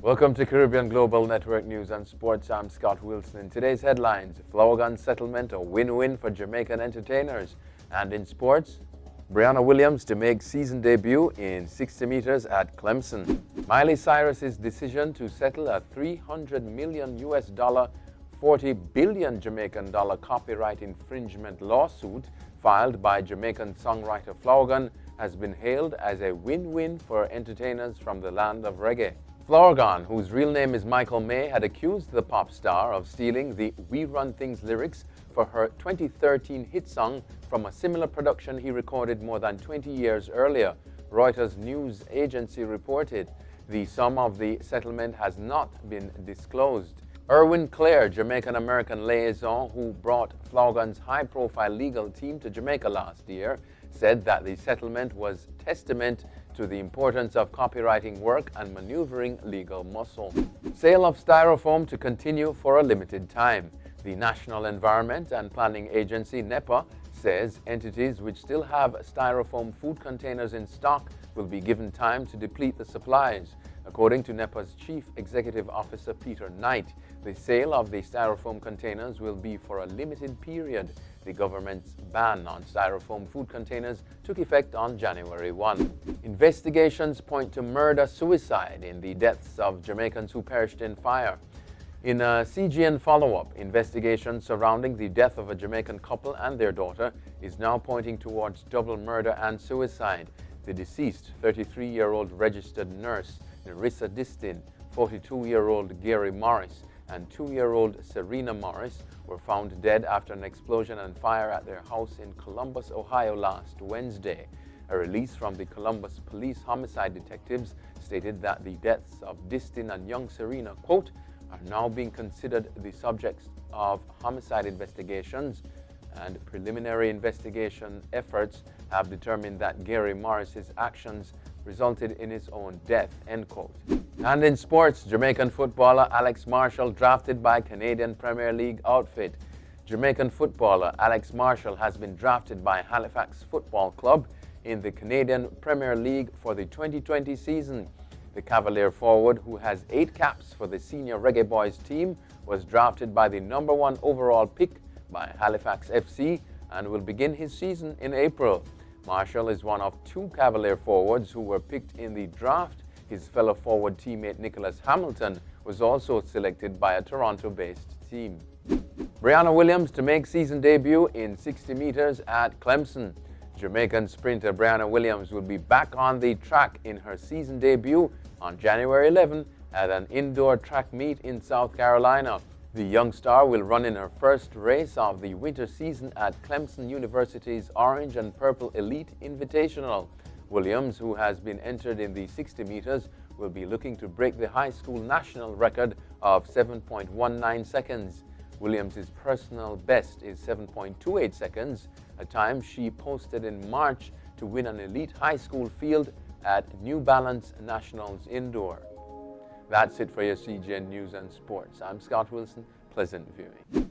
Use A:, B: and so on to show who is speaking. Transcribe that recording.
A: Welcome to Caribbean Global Network News and Sports. I'm Scott Wilson. In today's headlines, Flourgon settlement a win-win for Jamaican entertainers. And in sports, Brianna Williams to make season debut in 60 meters at Clemson. Miley Cyrus's decision to settle a $300 million US, 40 billion Jamaican dollar copyright infringement lawsuit filed by Jamaican songwriter Flourgon has been hailed as a win-win for entertainers from the land of reggae. Flourgon, whose real name is Michael May, had accused the pop star of stealing the We Run Things lyrics for her 2013 hit song from a similar production he recorded more than 20 years earlier, Reuters news agency reported. The sum of the settlement has not been disclosed. Erwin Clare, Jamaican-American liaison who brought Flourgon's high-profile legal team to Jamaica last year, said that the settlement was testament to the importance of copywriting work and maneuvering legal muscle. Sale of Styrofoam to continue for a limited time. The National Environment and Planning Agency, NEPA, says entities which still have Styrofoam food containers in stock will be given time to deplete the supplies. According to NEPA's Chief Executive Officer Peter Knight, the sale of the Styrofoam containers will be for a limited period. The government's ban on Styrofoam food containers took effect on January 1. Investigations point to murder-suicide in the deaths of Jamaicans who perished in fire. In a CGN follow-up, investigation surrounding the death of a Jamaican couple and their daughter is now pointing towards double murder and suicide. The deceased, 33-year-old registered nurse Nerissa Distin, 42-year-old Gary Morris, and 2-year-old Serena Morris were found dead after an explosion and fire at their house in Columbus, Ohio last Wednesday. A release from the Columbus Police Homicide Detectives stated that the deaths of Distin and young Serena, quote, are now being considered the subjects of homicide investigations, and preliminary investigation efforts have determined that Gary Morris's actions resulted in his own death, end quote. And in sports, Jamaican footballer Alex Marshall drafted by Canadian Premier League outfit. Jamaican footballer Alex Marshall has been drafted by Halifax Football Club in the Canadian Premier League for the 2020 season. The Cavalier forward, who has 8 caps for the senior Reggae Boys team, was drafted by the #1 overall pick by Halifax FC and will begin his season in April. Marshall is one of 2 Cavalier forwards who were picked in the draft. His fellow forward teammate Nicholas Hamilton was also selected by a Toronto-based team. Brianna Williams to make season debut in 60 meters at Clemson. Jamaican sprinter Briana Williams will be back on the track in her season debut on January 11 at an indoor track meet in South Carolina. The young star will run in her first race of the winter season at Clemson University's Orange and Purple Elite Invitational. Williams, who has been entered in the 60 meters, will be looking to break the high school national record of 7.19 seconds. Williams' personal best is 7.28 seconds, a time she posted in March to win an elite high school field at New Balance Nationals Indoor. That's it for your CGN News and Sports. I'm Scott Wilson. Pleasant viewing.